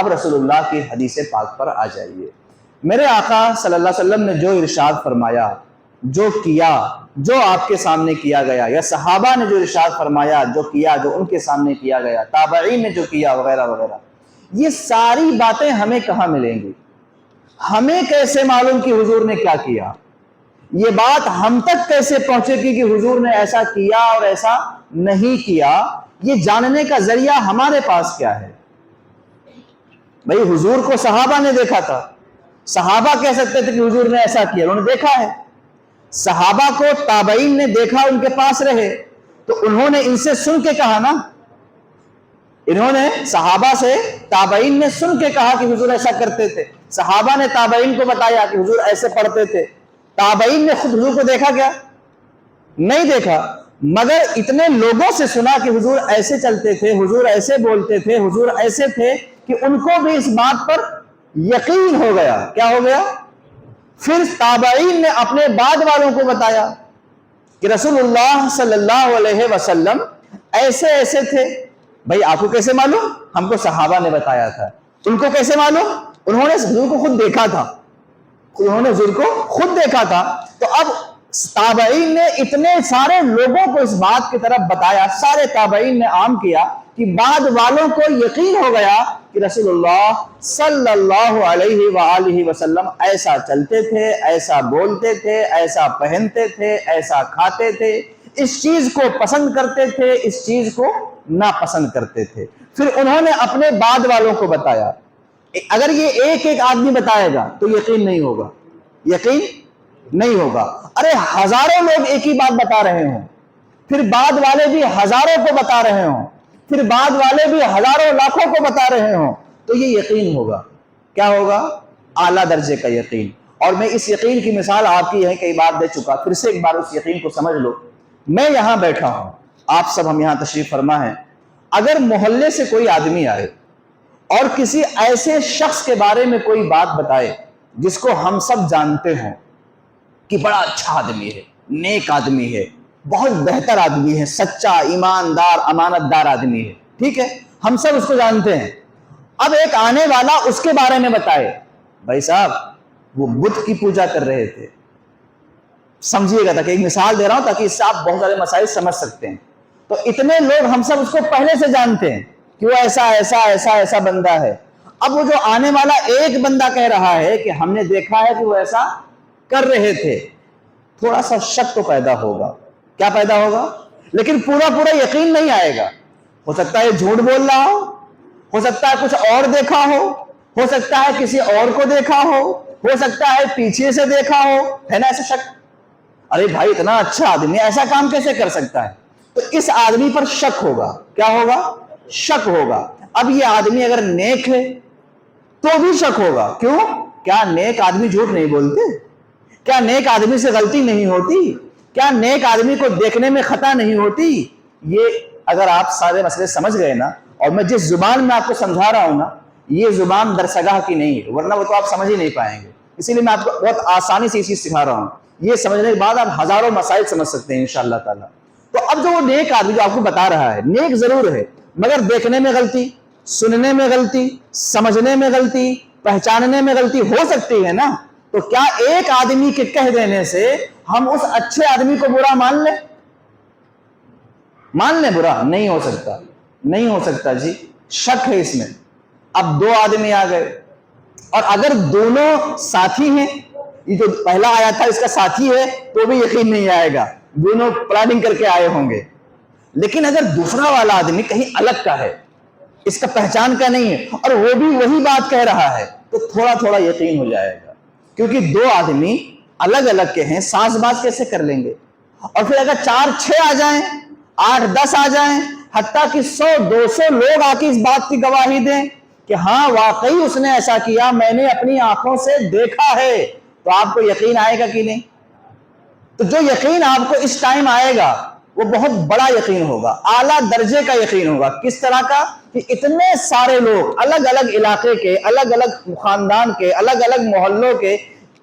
اب رسول اللہ کی حدیث پاک پر آ جائیے۔ میرے آقا صلی اللہ علیہ وسلم نے جو ارشاد فرمایا، جو کیا، جو آپ کے سامنے کیا گیا، یا صحابہ نے جو ارشاد فرمایا، جو کیا، جو ان کے سامنے کیا گیا، تابعین نے جو کیا وغیرہ وغیرہ، یہ ساری باتیں ہمیں کہاں ملیں گی؟ ہمیں کیسے معلوم کہ حضور نے کیا کیا؟ یہ بات ہم تک کیسے پہنچے گی کہ حضور نے ایسا کیا اور ایسا نہیں کیا؟ یہ جاننے کا ذریعہ ہمارے پاس کیا ہے؟ بھئی حضور کو صحابہ نے دیکھا تھا، صحابہ کہہ سکتے تھے کہ حضور نے ایسا کیا، انہوں نے دیکھا ہے۔ صحابہ کو تابعین نے دیکھا، ان کے پاس رہے، تو انہوں نے ان سے سن کے کہا نا، انہوں نے صحابہ سے، تابعین نے سن کے کہا کہ حضور ایسا کرتے تھے، صحابہ نے تابعین کو بتایا کہ حضور ایسے پڑھتے تھے۔ تابعین نے خود حضور کو دیکھا کیا؟ نہیں دیکھا، مگر اتنے لوگوں سے سنا کہ حضور ایسے چلتے تھے، حضور ایسے بولتے تھے، حضور ایسے تھے، کہ ان کو بھی اس بات پر یقین ہو گیا۔ کیا ہو گیا؟ پھر تابعین نے اپنے بعد والوں کو بتایا کہ رسول اللہ صلی اللہ علیہ وسلم ایسے ایسے تھے۔ بھائی آپ کو کیسے معلوم؟ ہم کو صحابہ نے بتایا تھا۔ ان کو کیسے معلوم؟ انہوں نے حضور کو خود دیکھا تھا، انہوں نے حضور کو خود دیکھا تھا۔ تو اب تابعین نے اتنے سارے لوگوں کو اس بات کی طرف بتایا، سارے تابعین نے عام کیا کہ بعد والوں کو یقین ہو گیا کہ رسول اللہ صلی اللہ علیہ وآلہ وسلم ایسا چلتے تھے، ایسا بولتے تھے، ایسا پہنتے تھے، ایسا کھاتے تھے، اس چیز کو پسند کرتے تھے، اس چیز کو ناپسند کرتے تھے۔ پھر انہوں نے اپنے بعد والوں کو بتایا۔ اگر یہ ایک ایک آدمی بتائے گا تو یقین نہیں ہوگا، یقین نہیں ہوگا۔ ارے ہزاروں لوگ ایک ہی بات بتا رہے ہوں، پھر بعد والے بھی ہزاروں کو بتا رہے ہوں، پھر بعد والے بھی ہزاروں لاکھوں کو بتا رہے ہوں، تو یہ یقین ہوگا۔ کیا ہوگا؟ اعلیٰ درجے کا یقین۔ اور میں اس یقین کی مثال آپ کی یہیں کئی بار دے چکا، پھر سے ایک بار اس یقین کو سمجھ لو۔ میں یہاں بیٹھا ہوں، آپ سب ہم یہاں تشریف فرما ہیں، اگر محلے سے کوئی آدمی آئے اور کسی ایسے شخص کے بارے میں کوئی بات بتائے جس کو ہم سب جانتے ہوں کہ بڑا اچھا آدمی ہے، نیک آدمی ہے، بہت بہتر آدمی ہے، سچا، ایماندار، امانت دار آدمی ہے، ٹھیک ہے، ہم سب اس کو جانتے ہیں۔ اب ایک آنے والا اس کے بارے میں بتائے، بھائی صاحب وہ بت کی پوجا کر رہے تھے، سمجھیے گا، تاکہ ایک مثال دے رہا ہوں تاکہ اس سے آپ بہت سارے مسائل سمجھ سکتے ہیں۔ تو اتنے لوگ ہم سب اس کو پہلے سے جانتے ہیں کہ وہ ایسا ایسا ایسا ایسا بندہ ہے۔ اب وہ جو آنے والا ایک بندہ کہہ رہا ہے کہ ہم نے دیکھا ہے کہ وہ ایسا کر رہے تھے، تھوڑا سا شک تو پیدا ہوگا۔ کیا پیدا ہوگا؟ لیکن پورا پورا یقین نہیں آئے گا۔ ہو سکتا ہے جھوٹ بول رہا ہو سکتا ہے کچھ اور دیکھا ہو سکتا ہے کسی اور کو دیکھا ہو سکتا ہے پیچھے سے دیکھا ہو، ہے نا ایسا شک؟ ارے بھائی اتنا اچھا آدمی ایسا کام کیسے کر سکتا ہے؟ تو اس آدمی پر شک ہوگا۔ کیا ہوگا؟ شک ہوگا۔ اب یہ آدمی اگر نیک ہے تو بھی شک ہوگا۔ کیوں؟ کیا نیک آدمی جھوٹ نہیں بولتے؟ کیا نیک آدمی سے غلطی نہیں ہوتی؟ کیا نیک آدمی کو دیکھنے میں خطا نہیں ہوتی؟ یہ اگر آپ سارے مسئلے سمجھ گئے نا، اور میں جس زبان میں آپ کو سمجھا رہا ہوں نا، یہ زبان درسگاہ کی نہیں ہے، ورنہ وہ تو آپ سمجھ ہی نہیں پائیں گے۔ اسی لیے میں آپ کو بہت آسانی سے یہ چیز سکھا رہا ہوں، یہ سمجھنے کے بعد آپ ہزاروں مسائل سمجھ سکتے ہیں انشاءاللہ تعالی۔ تو اب جو وہ نیک آدمی جو آپ کو بتا رہا ہے، نیک ضرور ہے مگر دیکھنے میں غلطی، سننے میں غلطی، سمجھنے میں غلطی، پہچاننے میں غلطی ہو سکتی ہے نا، تو کیا ایک آدمی کے کہہ دینے سے ہم اس اچھے آدمی کو برا مان لیں؟ مان لیں برا؟ نہیں ہو سکتا، نہیں ہو سکتا جی، شک ہے اس میں۔ اب دو آدمی آ گئے، اور اگر دونوں ساتھی ہیں، یہ جو پہلا آیا تھا اس کا ساتھی ہے تو بھی یقین نہیں آئے گا، دونوں پلاننگ کر کے آئے ہوں گے۔ لیکن اگر دوسرا والا آدمی کہیں الگ کا ہے، اس کا پہچان کا نہیں ہے، اور وہ بھی وہی بات کہہ رہا ہے، تو تھوڑا تھوڑا یقین ہو جائے گا، کیونکہ دو آدمی الگ الگ کے ہیں، سانس باز کیسے کر لیں گے؟ اور پھر اگر 4-6 آ جائیں، 8-10 آ جائیں، حتیٰ کہ 100-200 لوگ آ کے اس بات کی گواہی دیں کہ ہاں واقعی اس نے ایسا کیا، میں نے اپنی آنکھوں سے دیکھا ہے، تو آپ کو یقین آئے گا کہ نہیں؟ تو جو یقین آپ کو اس ٹائم آئے گا وہ بہت بڑا یقین ہوگا، اعلیٰ درجے کا یقین ہوگا۔ کس طرح کا؟ کہ اتنے سارے لوگ الگ الگ علاقے کے، الگ الگ خاندان کے، الگ الگ محلوں کے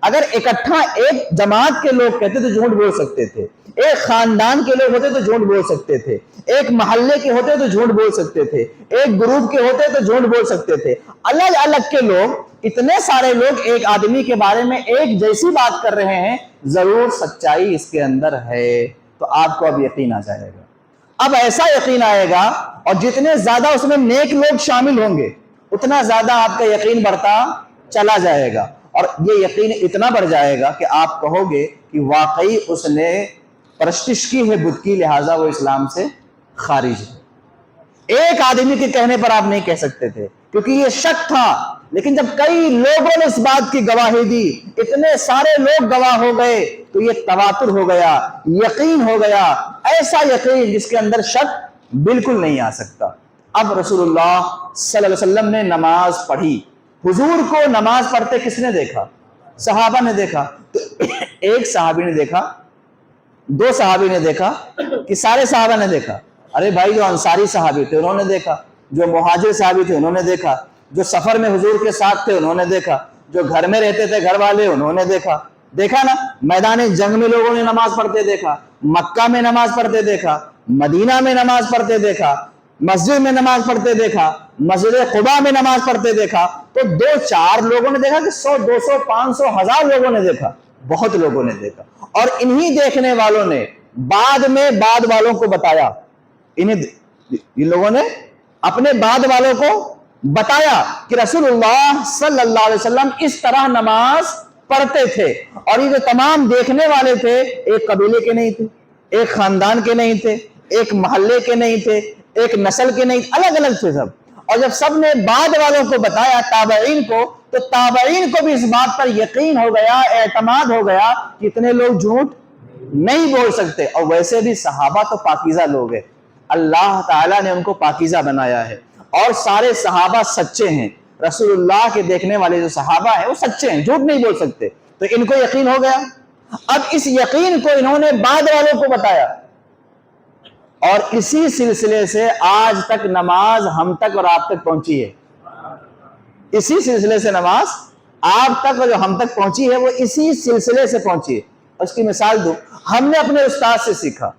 اگر اکٹھا ایک جماعت کے لوگ کہتے تو جھوٹ بول سکتے تھے، ایک خاندان کے لوگ ہوتے تو جھوٹ بول سکتے تھے، ایک محلے کے ہوتے تو جھوٹ بول سکتے تھے، ایک گروپ کے ہوتے تو جھوٹ بول سکتے تھے۔ الگ الگ کے لوگ، اتنے سارے لوگ ایک آدمی کے بارے میں ایک جیسی بات کر رہے ہیں، ضرور سچائی اس کے اندر ہے، تو آپ کو اب یقین آ جائے گا۔ اب ایسا یقین آئے گا، اور جتنے زیادہ اس میں نیک لوگ شامل ہوں گے اتنا زیادہ آپ کا یقین بڑھتا چلا جائے گا، اور یہ یقین اتنا بڑھ جائے گا کہ آپ کہو گے کہ واقعی اس نے پرستش کی ہے بت کی، لہٰذا وہ اسلام سے خارج ہے۔ ایک آدمی کے کہنے پر آپ نہیں کہہ سکتے تھے کیونکہ یہ شک تھا، لیکن جب کئی لوگوں نے اس بات کی گواہی دی، اتنے سارے لوگ گواہ ہو گئے، تو یہ تواتر ہو گیا، یقین ہو گیا، ایسا یقین جس کے اندر شک بالکل نہیں آ سکتا۔ اب رسول اللہ صلی اللہ علیہ وسلم نے نماز پڑھی۔ حضور کو نماز پڑھتے کس نے دیکھا؟ صحابہ نے دیکھا۔ تو ایک صحابی نے دیکھا، دو صحابی نے دیکھا کہ سارے صحابہ نے دیکھا؟ ارے بھائی، جو انصاری صحابی تھے انہوں نے دیکھا، جو مہاجر صحابی تھے انہوں نے دیکھا، جو سفر میں حضور کے ساتھ تھے انہوں نے دیکھا، جو گھر میں رہتے تھے گھر والے انہوں نے دیکھا۔ دیکھا نا، میدان جنگ میں لوگوں نے نماز پڑھتے دیکھا، مکہ میں نماز پڑھتے دیکھا، مدینہ میں نماز پڑھتے دیکھا، مسجد میں نماز پڑھتے دیکھا، مسجد قباء میں نماز پڑھتے دیکھا۔ تو دو چار لوگوں نے دیکھا کہ 100 200 500 1000 لوگوں نے دیکھا؟ بہت لوگوں نے دیکھا، اور انہی دیکھنے والوں نے بعد میں بعد والوں کو بتایا، ان لوگوں نے اپنے بعد والوں کو بتایا کہ رسول اللہ صلی اللہ علیہ وسلم اس طرح نماز پڑھتے تھے۔ اور یہ جو تمام دیکھنے والے تھے، ایک قبیلے کے نہیں تھے، ایک خاندان کے نہیں تھے، ایک محلے کے نہیں تھے، ایک نسل کے نہیں، الگ الگ تھے سب۔ اور جب سب نے بعد والوں کو بتایا، تابعین کو، تو تابعین کو بھی اس بات پر یقین ہو گیا، اعتماد ہو گیا کہ اتنے لوگ جھوٹ نہیں بول سکتے۔ اور ویسے بھی صحابہ تو پاکیزہ لوگ ہیں، اللہ تعالیٰ نے ان کو پاکیزہ بنایا ہے، اور سارے صحابہ سچے ہیں۔ رسول اللہ کے دیکھنے والے جو صحابہ ہیں وہ سچے ہیں، جھوٹ نہیں بول سکتے، تو ان کو یقین ہو گیا۔ اب اس یقین کو انہوں نے بعد والوں کو بتایا، اور اسی سلسلے سے آج تک نماز ہم تک اور آپ تک پہنچی ہے۔ اسی سلسلے سے نماز آپ تک اور جو ہم تک پہنچی ہے وہ اسی سلسلے سے پہنچی ہے۔ اس کی مثال دوں، ہم نے اپنے استاد سے سیکھا،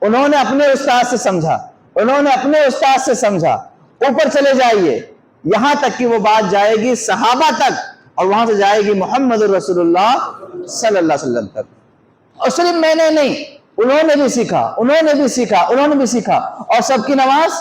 انہوں نے اپنے استاد سے سمجھا، انہوں نے اپنے استاد سے سمجھا، اوپر چلے جائیے یہاں تک کہ وہ بات جائے گی صحابہ تک، اور وہاں سے جائے گی محمد رسول اللہ صلی اللہ علیہ وسلم تک۔ اور صرف میں نے نہیں، انہوں نے بھی سیکھا، انہوں نے بھی سیکھا، انہوں نے بھی سیکھا، اور سب کی نماز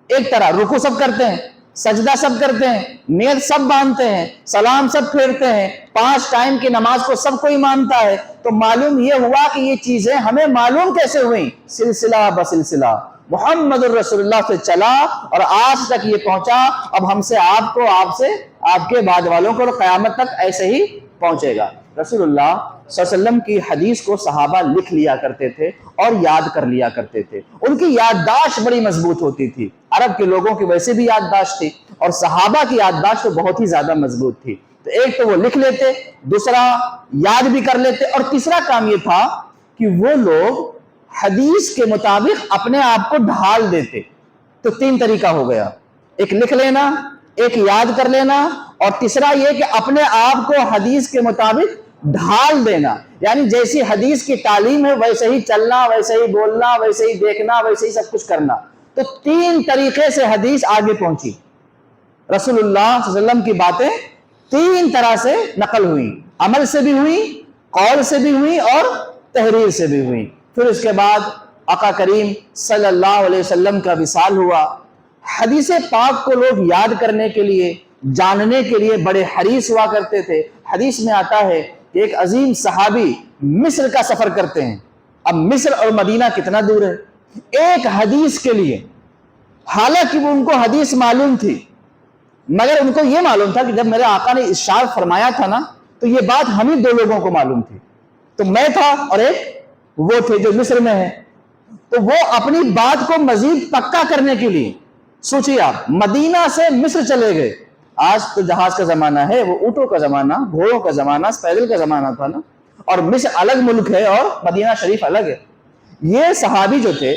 ایک طرح، رکوع سب کرتے ہیں، سجدہ سب کرتے ہیں، نیت سب باندھتے ہیں، سلام سب پھیرتے ہیں، 5 ٹائم کی نماز کو سب کوئی مانتا ہے۔ تو معلوم یہ ہوا کہ یہ چیزیں ہمیں معلوم کیسے ہوئیں؟ سلسلہ بسلسلہ محمد الرسول اللہ سے چلا اور آج تک یہ پہنچا۔ اب ہم سے آپ کو، آپ سے آپ کے بعد والوں کو، اور قیامت تک ایسے ہی پہنچے گا۔ رسول اللہ صلی اللہ علیہ وسلم کی حدیث کو صحابہ لکھ لیا کرتے تھے اور یاد کر لیا کرتے تھے، ان کی یادداشت بڑی مضبوط ہوتی تھی۔ عرب کے لوگوں کی ویسے بھی یادداشت تھی، اور صحابہ کی یادداشت تو بہت ہی زیادہ مضبوط تھی۔ تو ایک تو وہ لکھ لیتے، دوسرا یاد بھی کر لیتے، اور تیسرا کام یہ تھا کہ وہ لوگ حدیث کے مطابق اپنے آپ کو ڈھال دیتے۔ تو 3 طریقہ ہو گیا، ایک لکھ لینا، ایک یاد کر لینا، اور تیسرا یہ کہ اپنے آپ کو حدیث کے مطابق ڈھال دینا، یعنی جیسی حدیث کی تعلیم ہے ویسے ہی چلنا، ویسے ہی بولنا، ویسے ہی دیکھنا، ویسے ہی سب کچھ کرنا۔ تو 3 طریقے سے حدیث آگے پہنچی، رسول اللہ صلی اللہ علیہ وسلم کی باتیں 3 طرح سے نقل ہوئی، عمل سے بھی ہوئی، قول سے بھی ہوئی، اور تحریر سے بھی ہوئی۔ پھر اس کے بعد آقا کریم صلی اللہ علیہ وسلم کا وصال ہوا۔ حدیث پاک کو لوگ یاد کرنے کے لیے، جاننے کے لیے بڑے حریص ہوا کرتے تھے۔ حدیث میں آتا ہے کہ ایک عظیم صحابی مصر کا سفر کرتے ہیں۔ اب مصر اور مدینہ کتنا دور ہے؟ ایک حدیث کے لیے، حالانکہ وہ ان کو حدیث معلوم تھی، مگر ان کو یہ معلوم تھا کہ جب میرے آقا نے ارشاد فرمایا تھا نا، تو یہ بات ہم ہی 2 لوگوں کو معلوم تھی، تو میں تھا اور ایک وہ تھے جو مصر میں ہیں۔ تو وہ اپنی بات کو مزید پکا کرنے کے لیے، سوچیے آپ، مدینہ سے مصر چلے گئے۔ آج تو جہاز کا زمانہ ہے، وہ اونٹوں کا زمانہ، گھوڑوں کا زمانہ، پیدل کا زمانہ تھا نا، اور مصر الگ ملک ہے اور مدینہ شریف الگ ہے۔ یہ صحابی جو تھے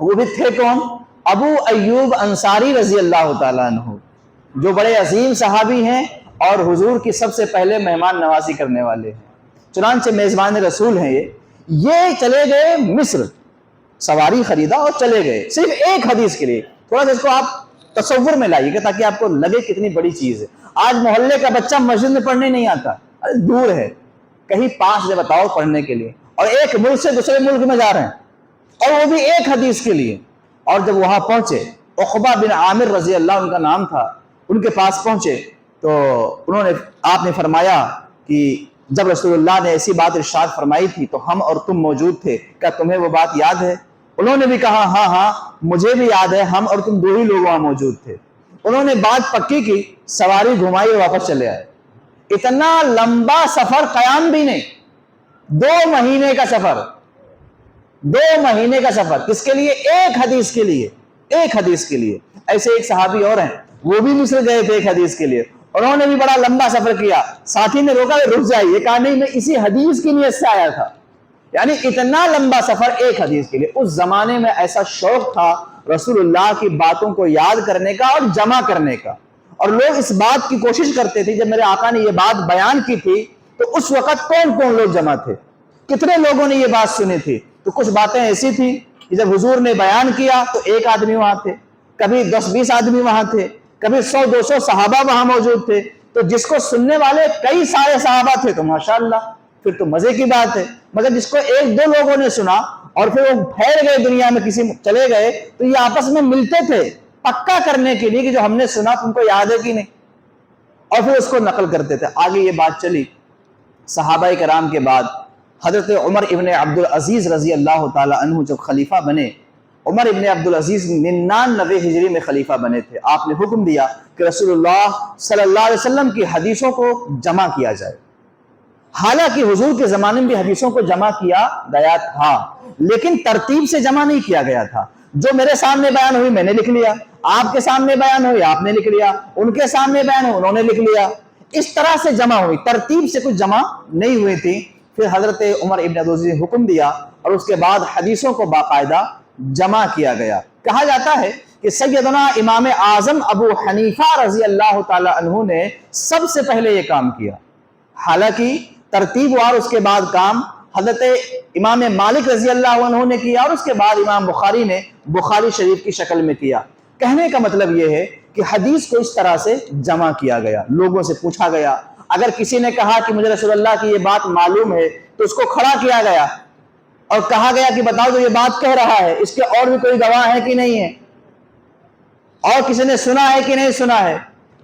وہ بھی تھے کون؟ ابو ایوب انصاری رضی اللہ تعالیٰ عنہ، جو بڑے عظیم صحابی ہیں، اور حضور کی سب سے پہلے مہمان نوازی کرنے والے ہیں، چنانچہ میزبان رسول ہیں یہ چلے گئے مصر، سواری خریدا اور چلے گئے صرف ایک حدیث کے لیے۔ تھوڑا سا اس کو آپ تصور میں لائیے گا تاکہ آپ کو لگے کتنی بڑی چیز ہے۔ آج محلے کا بچہ مسجد میں پڑھنے نہیں آتا، دور ہے، کہیں پاس سے بتاؤ پڑھنے کے لیے، اور ایک ملک سے دوسرے ملک میں جا رہے ہیں، اور وہ بھی ایک حدیث کے لیے۔ اور جب وہاں پہنچے، عقبہ بن عامر رضی اللہ ان کا نام تھا، ان کے پاس پہنچے تو آپ نے فرمایا کہ جب رسول اللہ نے ایسی بات ارشاد فرمائی تھی تو ہم اور تم موجود تھے، کیا تمہیں وہ بات یاد ہے؟ انہوں نے بھی کہا ہاں ہاں مجھے بھی یاد ہے، ہم اور تم 2 ہی لوگ وہاں موجود تھے۔ انہوں نے بات پکی کی، سواری گھمائی اور واپس چلے آئے۔ اتنا لمبا سفر، قیام بھی نہیں، 2 مہینے کا سفر، 2 مہینے کا سفر، کس کے لیے؟ ایک حدیث کے لیے، ایک حدیث کے لیے۔ ایسے ایک صحابی اور ہیں، وہ بھی مصر گئے تھے ایک حدیث کے لیے، انہوں نے بھی بڑا لمبا سفر کیا، ساتھی نے روکا رک جائیے، کہا نہیں میں اسی حدیث کی نیت سے آیا تھا۔ یعنی اتنا لمبا سفر ایک حدیث کے لیے۔ اس زمانے میں ایسا شوق تھا رسول اللہ کی باتوں کو یاد کرنے کا اور جمع کرنے کا، اور لوگ اس بات کی کوشش کرتے تھے۔ جب میرے آقا نے یہ بات بیان کی تھی تو اس وقت کون کون لوگ جمع تھے، کتنے لوگوں نے یہ بات سنی تھی؟ تو کچھ باتیں ایسی تھیں کہ جب حضور نے بیان کیا تو 1 آدمی وہاں تھے، کبھی 10-20 آدمی وہاں تھے، کبھی 100-200 صحابہ وہاں موجود تھے۔ تو جس کو سننے والے کئی سارے صحابہ تھے تو ماشاءاللہ پھر تو مزے کی بات ہے، مگر جس کو 1-2 لوگوں نے سنا اور پھر وہ پھیل گئے دنیا میں، کسی چلے گئے، تو یہ آپس میں ملتے تھے پکا کرنے کے لیے کہ جو ہم نے سنا تم کو یاد ہے کہ نہیں، اور پھر اس کو نقل کرتے تھے۔ آگے یہ بات چلی، صحابہ کرام کے بعد حضرت عمر ابن عبدالعزیز رضی اللہ تعالی عنہ جب خلیفہ بنے، عمر ابن عبدالعزیز 99 ہجری میں خلیفہ بنے تھے۔ آپ نے حکم دیا کہ رسول اللہ صلی اللہ علیہ وسلم کی حدیثوں کو جمع کیا جائے۔ حالانکہ حضور کے زمانے میں بھی حدیثوں کو جمع کیا گیا تھا، لیکن ترتیب سے جمع نہیں کیا گیا تھا۔ جو میرے سامنے بیان ہوئی میں نے لکھ لیا، آپ کے سامنے بیان ہوئی آپ نے لکھ لیا، ان کے سامنے بیان ہوئی انہوں نے لکھ لیا، اس طرح سے جمع ہوئی، ترتیب سے کچھ جمع نہیں ہوئی تھی۔ پھر حضرت عمر ابن عبدالعزیز نے حکم دیا اور اس کے بعد حدیثوں کو باقاعدہ جمع کیا گیا۔ کہا جاتا ہے کہ سیدنا امام اعظم ابو حنیفہ رضی اللہ تعالی عنہ نے سب سے پہلے یہ کام کیا، حالانکہ ترتیب وار اس کے بعد کام حضرت امام مالک رضی اللہ عنہ نے کیا، اور اس کے بعد امام بخاری نے بخاری شریف کی شکل میں کیا۔ کہنے کا مطلب یہ ہے کہ حدیث کو اس طرح سے جمع کیا گیا، لوگوں سے پوچھا گیا، اگر کسی نے کہا کہ مجھے رسول اللہ کی یہ بات معلوم ہے تو اس کو کھڑا کیا گیا اور کہا گیا کہ بتاؤ جو یہ بات کہہ رہا ہے اس کے اور بھی کوئی گواہ ہے کہ نہیں ہے، اور کسی نے سنا ہے کہ نہیں سنا ہے،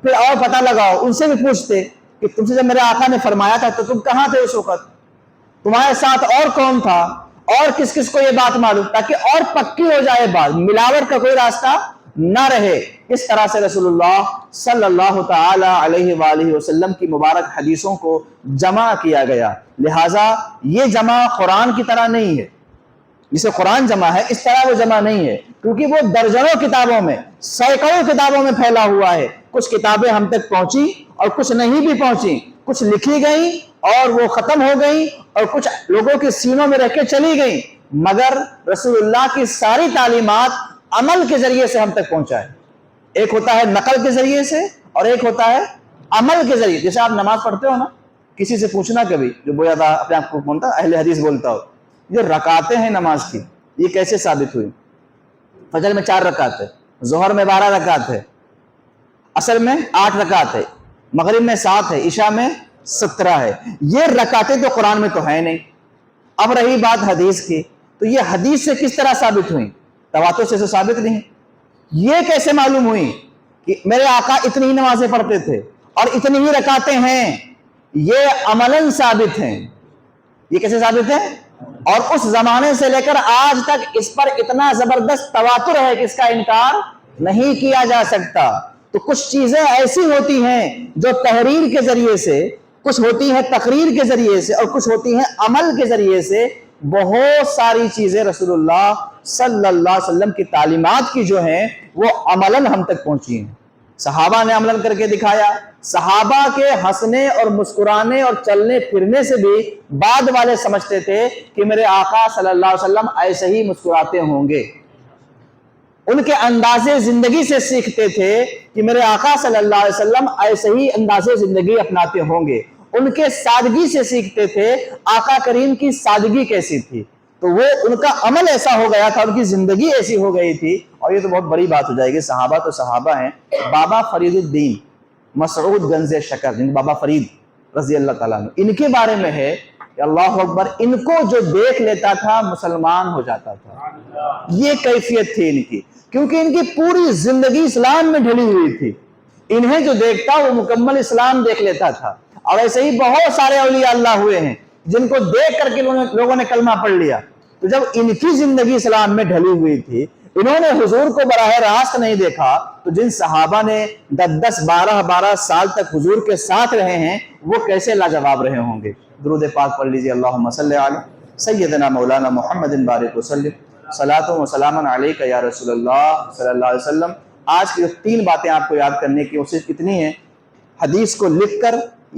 پھر اور پتہ لگاؤ، ان سے بھی پوچھتے کہ تم سے جب میرے آقا نے فرمایا تھا تو تم کہاں تھے اس وقت، تمہارے ساتھ اور کون تھا، اور کس کس کو یہ بات معلوم، تاکہ اور پکی ہو جائے بات، ملاوٹ کا کوئی راستہ نہ رہے۔ اس طرح سے رسول اللہ صلی اللہ تعالی علیہ وآلہ وسلم کی مبارک حدیثوں کو جمع کیا گیا۔ لہٰذا یہ جمع قرآن کی طرح نہیں ہے، جسے قرآن جمع ہے اس طرح وہ جمع نہیں ہے، کیونکہ وہ درجنوں کتابوں میں، سینکڑوں کتابوں میں پھیلا ہوا ہے۔ کچھ کتابیں ہم تک پہنچی اور کچھ نہیں بھی پہنچی، کچھ لکھی گئیں اور وہ ختم ہو گئیں، اور کچھ لوگوں کے سینوں میں رہ کے چلی گئیں، مگر رسول اللہ کی ساری تعلیمات عمل کے ذریعے سے ہم تک پہنچا ہے۔ ایک ہوتا ہے نقل کے ذریعے سے اور ایک ہوتا ہے عمل کے ذریعے۔ جیسے آپ نماز پڑھتے ہو نا، کسی سے پوچھنا کبھی جو بہت زیادہ اپنے آپ کو بولتا اہل حدیث بولتا ہو، یہ رکعتیں ہیں نماز کی یہ کیسے ثابت ہوئی؟ فجر میں 4 رکعت ہے، ظہر میں 12 رکعت ہے، عصر میں 8 رکعت ہے، مغرب میں 7 ہے، عشاء میں 17 ہے۔ یہ رکعتیں تو قرآن میں تو ہے نہیں۔ اب رہی بات حدیث کی، تو یہ حدیث سے کس طرح ثابت ہوئی؟ تواتر سے ثابت نہیں۔ یہ کیسے معلوم ہوئی کہ میرے آقا اتنی ہی نمازیں پڑھتے تھے اور اتنی ہی رکعتیں ہیں؟ یہ عملاً ثابت ہیں۔ یہ کیسے ثابت ہے؟ اور اس زمانے سے لے کر آج تک اس پر اتنا زبردست تواتر ہے کہ اس کا انکار نہیں کیا جا سکتا۔ تو کچھ چیزیں ایسی ہوتی ہیں جو تحریر کے ذریعے سے، کچھ ہوتی ہیں تقریر کے ذریعے سے، اور کچھ ہوتی ہیں عمل کے ذریعے سے۔ بہت ساری چیزیں رسول اللہ صلی اللہ علیہ وسلم کی تعلیمات کی جو ہیں وہ عملاً ہم تک پہنچی ہیں۔ صحابہ نے عملاً کر کے دکھایا۔ صحابہ کے ہنسنے اور مسکرانے اور چلنے پھرنے سے بھی بعد والے سمجھتے تھے کہ میرے آقا صلی اللہ علیہ وسلم ایسے ہی مسکراتے ہوں گے۔ ان کے انداز زندگی سے سیکھتے تھے کہ میرے آقا صلی اللہ علیہ وسلم ایسے ہی انداز زندگی اپناتے ہوں گے. ان کے سادگی سے سیکھتے تھے آقا کریم کی سادگی کیسی تھی. تو وہ ان کا عمل ایسا ہو گیا تھا, ان کی زندگی ایسی ہو گئی تھی. اور یہ تو بہت بڑی بات ہو جائے گی, صحابہ تو صحابہ ہیں. بابا فرید الدین مسعود گنج شکر, جن بابا فرید رضی اللہ تعالیٰ عنہ, ان کے بارے میں ہے کہ اللہ اکبر, ان کو جو دیکھ لیتا تھا مسلمان ہو جاتا تھا. یہ کیفیت تھی ان کی, کیونکہ ان کی پوری زندگی اسلام میں ڈھلی ہوئی تھی. انہیں جو دیکھتا وہ مکمل اسلام دیکھ لیتا تھا. اور ایسے ہی بہت سارے اولیاء اللہ ہوئے ہیں جن کو دیکھ کر کے لوگوں نے کلمہ پڑھ لیا. تو جب ان کی زندگی اسلام میں ڈھلی ہوئی تھی, انہوں نے حضور کو براہ راست نہیں دیکھا, تو جن صحابہ نے 10 12 سال تک حضور کے ساتھ رہے ہیں وہ کیسے لاجواب رہے ہوں گے. درود پاک پڑھ لیجیے. اللہم صلی علی سیدنا مولانا محمد بارک وسلم, صلاۃ و سلام علیک یا رسول اللہ صلی اللہ علیہ وسلم. آج کی جو 3 باتیں آپ کو یاد کرنے کی کوشش اتنی ہیں, حدیث کو لکھ کر,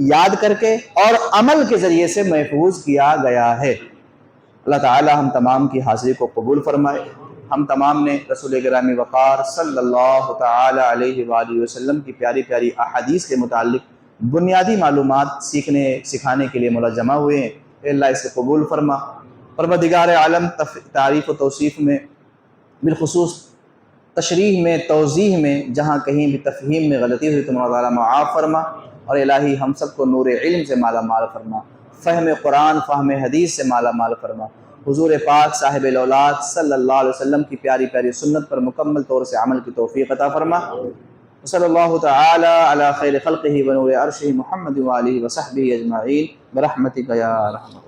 یاد کر کے اور عمل کے ذریعے سے محفوظ کیا گیا ہے. اللہ تعالی ہم تمام کی حاضری کو قبول فرمائے. ہم تمام نے رسول گرامی وقار صلی اللہ تعالی علیہ وآلہ وسلم کی پیاری پیاری احادیث کے متعلق بنیادی معلومات سیکھنے سکھانے کے لیے مولا جمع ہوئے ہیں. اے اللہ اسے قبول فرما. پروردگار عالم تعریف و توصیف میں, بالخصوص تشریح میں, توضیح میں, جہاں کہیں بھی تفہیم میں غلطی ہوئی تو مولا تعالیٰ معاف فرما. اور الہی ہم سب کو نور علم سے مالا مال فرما, فہم قرآن فہم حدیث سے مالا مال فرما. حضور پاک صاحب الاولاد صلی اللہ علیہ وسلم کی پیاری پیاری سنت پر مکمل طور سے عمل کی توفیق عطا فرما. صلی اللہ تعالی علی خیر خلقہ و نور عرشہ محمد و آلہ و صحبہ اجمعین برحمتک یا رحمت.